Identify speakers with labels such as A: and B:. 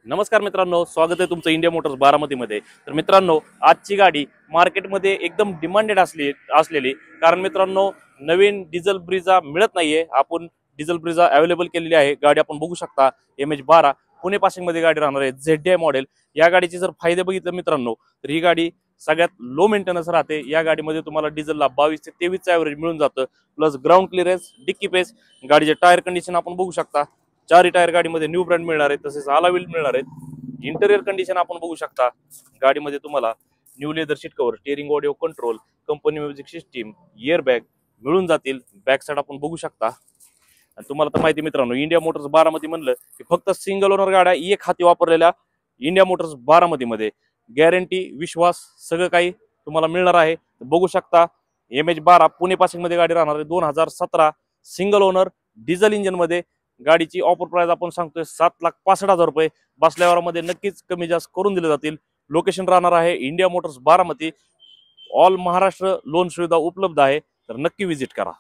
A: नमस्कार मित्रांनो, स्वागत आहे तुमचं इंडिया मोटर्स बारामतीमध्ये। तर मित्रांनो, आजची गाडी मार्केटमध्ये एकदम डिमांडेड असलेली कारण मित्रांनो नवीन डिझेल ब्रिझा मिळत नाहीये। आपण डिझेल ब्रिझा अवेलेबल केलेली आहे। गाडी आपण बघू शकता MH12 पुणे पासिंग मध्ये गाडी राहणार आहे। ZDI model. या गाडीचे जर फायदे बघितले मित्रांनो तर ही गाडी सगळ्यात लो मेंटेनन्स राहते। या गाडीमध्ये तुम्हाला डिझेलला 22 ते 23 चा एव्हरेज मिळून जातं। प्लस ग्राउंड क्लिअरन्स, डिक्की पेस, गाडीचे टायर कंडिशन आपण बघू शकता। चारही टायर गाडीमध्ये न्यू ब्रँड मिळणार आहे, तसेच आला व्हील मिळणार आहेत। इंटेरियर कंडिशन आपण बघू शकता। गाडीमध्ये तुम्हाला new leather seat cover, steering audio control, company music system, air bag मिळून जातील। बॅक साइड आपण बघू शकता। आणि तुम्हाला तर माहिती मित्रांनो, इंडिया मोटर्स बारामती म्हणलं की फक्त सिंगल ओनर गाड्या एक हाती वापरलेल्या इंडिया मोटर्स बारामतीमध्ये गॅरंटी, विश्वास सगळं काही तुम्हाला मिळणार आहे। बघू शकता MH12 पुणे पासिंग मध्ये गाडी राहणार आहे। 2017 सिंगल ओनर डिझेल इंजिन मध्ये गाडीची ऑफर प्राइस आपण सांगतोय 7,65,000 रुपये। बसल्यावर मध्ये नक्कीच कमी जास्त करून दिले जातील। लोकेशन राहणार आहे India Motors Baramati. All Maharashtra loan सुविधा उपलब्ध आहे, तर नक्की विजिट करा।